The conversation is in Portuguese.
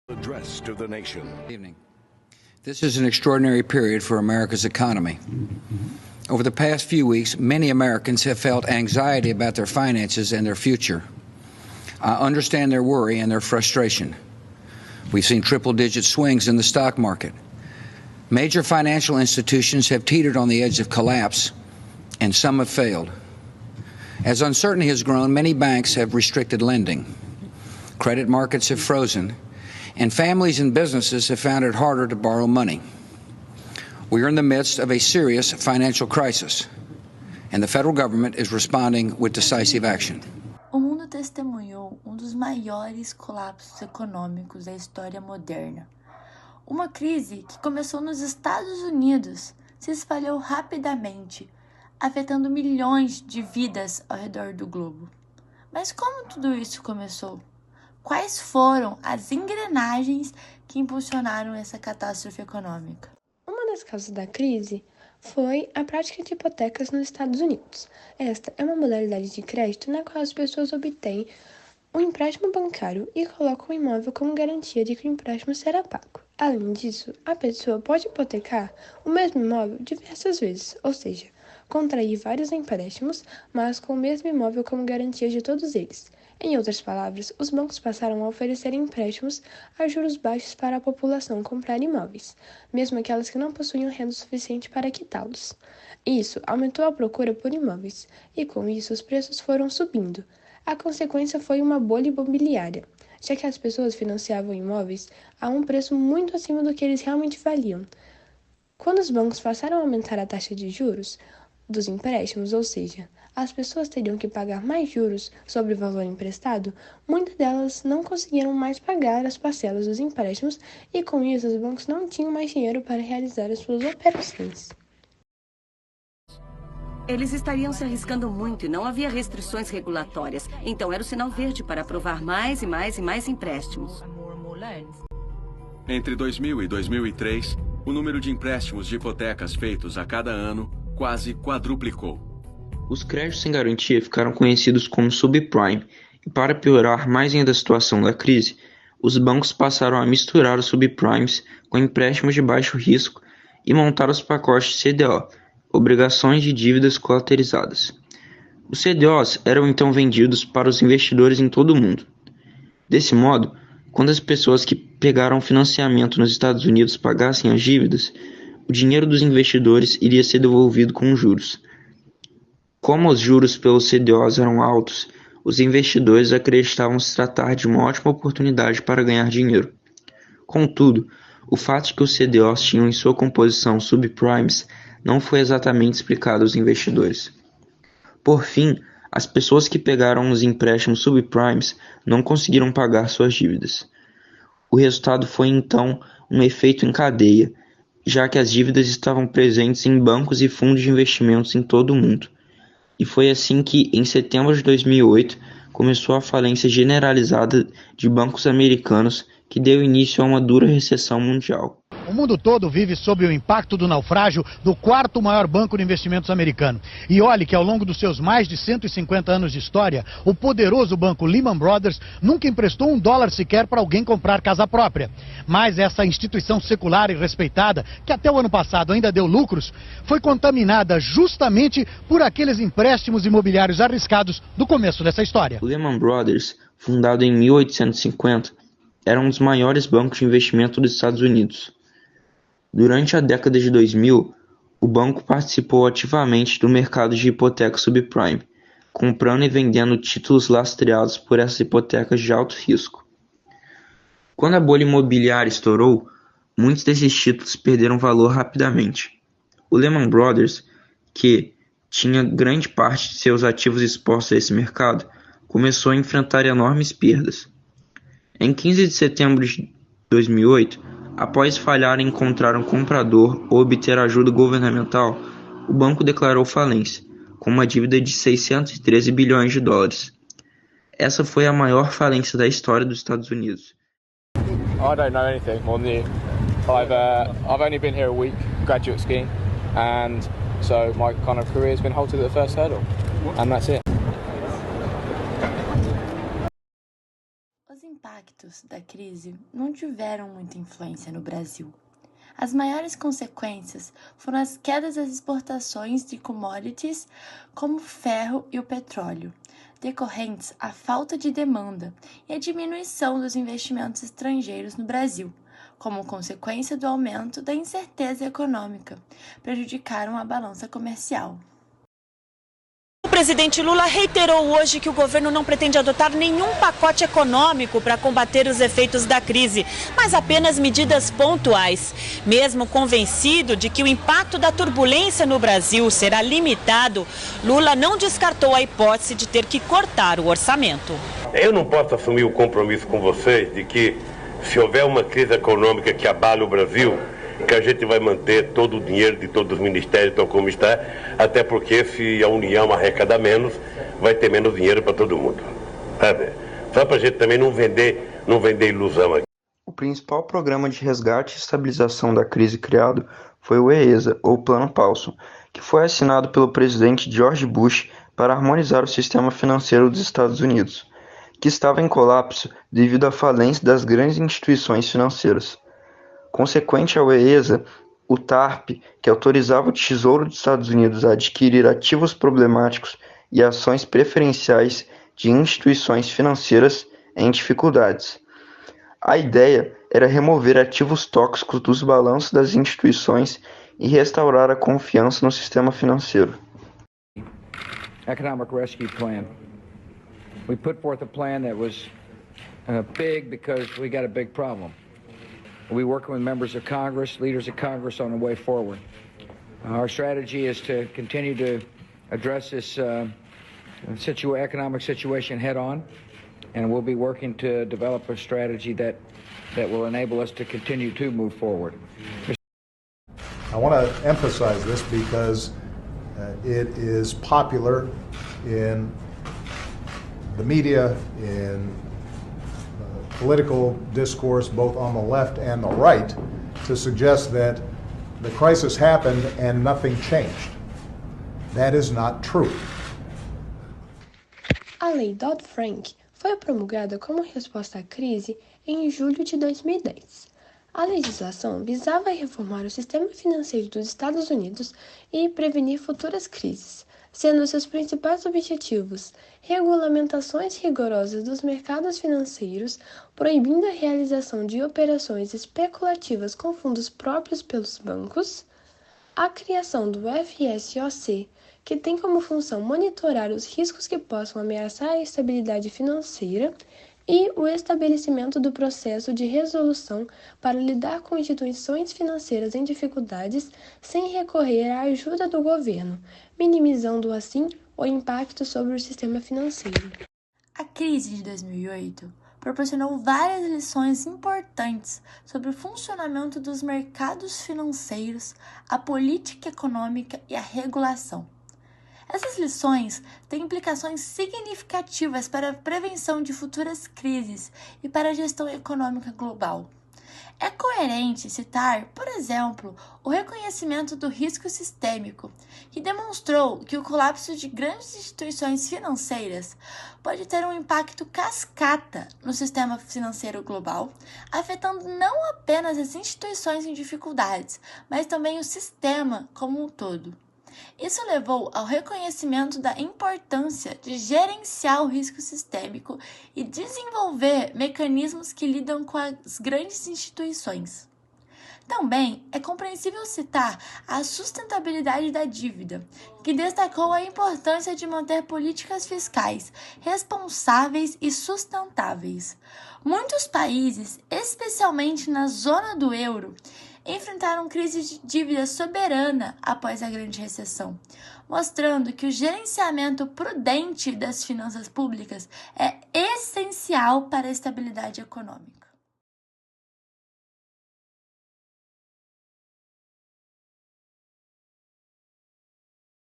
Address to the nation. Good evening. This is an extraordinary period for America's economy. Over the past few weeks, many Americans have felt anxiety about their finances and their future. I understand their worry and their frustration. We've seen triple-digit swings in the stock market. Major financial institutions have teetered on the edge of collapse, and some have failed. As uncertainty has grown, many banks have restricted lending. Credit markets have frozen, and families and businesses have found it harder to borrow money. We are in the midst of a serious financial crisis, and the federal government is responding with decisive action. O mundo testemunhou um dos maiores colapsos econômicos da história moderna. Uma crise que começou nos Estados Unidos se espalhou rapidamente, afetando milhões de vidas ao redor do globo. Mas como tudo isso começou? Quais foram as engrenagens que impulsionaram essa catástrofe econômica? Uma das causas da crise foi a prática de hipotecas nos Estados Unidos. Esta é uma modalidade de crédito na qual as pessoas obtêm um empréstimo bancário e colocam o imóvel como garantia de que o empréstimo será pago. Além disso, a pessoa pode hipotecar o mesmo imóvel diversas vezes, ou seja, contrair vários empréstimos, mas com o mesmo imóvel como garantia de todos eles. Em outras palavras, os bancos passaram a oferecer empréstimos a juros baixos para a população comprar imóveis, mesmo aquelas que não possuíam renda suficiente para quitá-los. Isso aumentou a procura por imóveis, e com isso os preços foram subindo. A consequência foi uma bolha imobiliária, já que as pessoas financiavam imóveis a um preço muito acima do que eles realmente valiam. Quando os bancos passaram a aumentar a taxa de juros dos empréstimos, ou seja, as pessoas teriam que pagar mais juros sobre o valor emprestado, muitas delas não conseguiram mais pagar as parcelas dos empréstimos e, com isso, os bancos não tinham mais dinheiro para realizar as suas operações. Eles estariam se arriscando muito e não havia restrições regulatórias. Então era o sinal verde para aprovar mais e mais e mais empréstimos. Entre 2000 e 2003, o número de empréstimos de hipotecas feitos a cada ano quase quadruplicou. Os créditos sem garantia ficaram conhecidos como subprime, e para piorar mais ainda a situação da crise, os bancos passaram a misturar os subprimes com empréstimos de baixo risco e montar os pacotes CDO, obrigações de dívidas colateralizadas. Os CDOs eram então vendidos para os investidores em todo o mundo. Desse modo, quando as pessoas que pegaram financiamento nos Estados Unidos pagassem as dívidas, o dinheiro dos investidores iria ser devolvido com juros. Como os juros pelos CDOs eram altos, os investidores acreditavam se tratar de uma ótima oportunidade para ganhar dinheiro. Contudo, o fato de que os CDOs tinham em sua composição subprimes não foi exatamente explicado aos investidores. Por fim, as pessoas que pegaram os empréstimos subprimes não conseguiram pagar suas dívidas. O resultado foi então um efeito em cadeia, já que as dívidas estavam presentes em bancos e fundos de investimentos em todo o mundo. E foi assim que, em setembro de 2008, começou a falência generalizada de bancos americanos, que deu início a uma dura recessão mundial. O mundo todo vive sob o impacto do naufrágio do quarto maior banco de investimentos americano. E olhe que ao longo dos seus mais de 150 anos de história, o poderoso banco Lehman Brothers nunca emprestou $1 sequer para alguém comprar casa própria. Mas essa instituição secular e respeitada, que até o ano passado ainda deu lucros, foi contaminada justamente por aqueles empréstimos imobiliários arriscados do começo dessa história. O Lehman Brothers, fundado em 1850, era um dos maiores bancos de investimento dos Estados Unidos. Durante a década de 2000, o banco participou ativamente do mercado de hipotecas subprime, comprando e vendendo títulos lastreados por essas hipotecas de alto risco. Quando a bolha imobiliária estourou, muitos desses títulos perderam valor rapidamente. O Lehman Brothers, que tinha grande parte de seus ativos expostos a esse mercado, começou a enfrentar enormes perdas. Em 15 de setembro de 2008, após falhar em encontrar um comprador ou obter ajuda governamental, o banco declarou falência, com uma dívida de 613 bilhões de dólares. Essa foi a maior falência da história dos Estados Unidos. I don't know anything more than you. I've only been here a week, graduate scheme, and so my kind of career has been halted at the first hurdle, and that's it. Os impactos impactos da crise não tiveram muita influência no Brasil. As maiores consequências foram as quedas das exportações de commodities como o ferro e o petróleo, decorrentes à falta de demanda e a diminuição dos investimentos estrangeiros no Brasil, como consequência do aumento da incerteza econômica, prejudicaram a balança comercial. O presidente Lula reiterou hoje que o governo não pretende adotar nenhum pacote econômico para combater os efeitos da crise, mas apenas medidas pontuais. Mesmo convencido de que o impacto da turbulência no Brasil será limitado, Lula não descartou a hipótese de ter que cortar o orçamento. Eu não posso assumir o compromisso com vocês de que, se houver uma crise econômica que abale o Brasil, que a gente vai manter todo o dinheiro de todos os ministérios, tal como está, até porque se a União arrecadar menos, vai ter menos dinheiro para todo mundo. Sabe? Só para a gente também não vender ilusão aqui. O principal programa de resgate e estabilização da crise criado foi o EESA, ou Plano Paulson, que foi assinado pelo presidente George Bush para harmonizar o sistema financeiro dos Estados Unidos, que estava em colapso devido à falência das grandes instituições financeiras. Consequente ao EESA, o TARP, que autorizava o Tesouro dos Estados Unidos a adquirir ativos problemáticos e ações preferenciais de instituições financeiras em dificuldades. A ideia era remover ativos tóxicos dos balanços das instituições e restaurar a confiança no sistema financeiro. Economic Rescue Plan. We put forth a plan that was big because we got a big problem. We're working with members of Congress, leaders of Congress on the way forward. Our strategy is to continue to address this economic situation head on, and we'll be working to develop a strategy that will enable us to continue to move forward. I want to emphasize this because it is popular in the media, in political discourse, both on the left and the right, to suggest that the crisis happened and nothing changed. That is not true. A Lei Dodd-Frank foi promulgada como resposta à crise em julho de 2010. A legislação visava reformar o sistema financeiro dos Estados Unidos e prevenir futuras crises, sendo seus principais objetivos regulamentações rigorosas dos mercados financeiros, proibindo a realização de operações especulativas com fundos próprios pelos bancos, a criação do FSOC, que tem como função monitorar os riscos que possam ameaçar a estabilidade financeira, e o estabelecimento do processo de resolução para lidar com instituições financeiras em dificuldades sem recorrer à ajuda do governo, minimizando assim o impacto sobre o sistema financeiro. A crise de 2008 proporcionou várias lições importantes sobre o funcionamento dos mercados financeiros, a política econômica e a regulação. Essas lições têm implicações significativas para a prevenção de futuras crises e para a gestão econômica global. É coerente citar, por exemplo, o reconhecimento do risco sistêmico, que demonstrou que o colapso de grandes instituições financeiras pode ter um impacto cascata no sistema financeiro global, afetando não apenas as instituições em dificuldades, mas também o sistema como um todo. Isso levou ao reconhecimento da importância de gerenciar o risco sistêmico e desenvolver mecanismos que lidam com as grandes instituições. Também é compreensível citar a sustentabilidade da dívida, que destacou a importância de manter políticas fiscais responsáveis e sustentáveis. Muitos países, especialmente na zona do euro, enfrentaram crise de dívida soberana após a grande recessão, mostrando que o gerenciamento prudente das finanças públicas é essencial para a estabilidade econômica.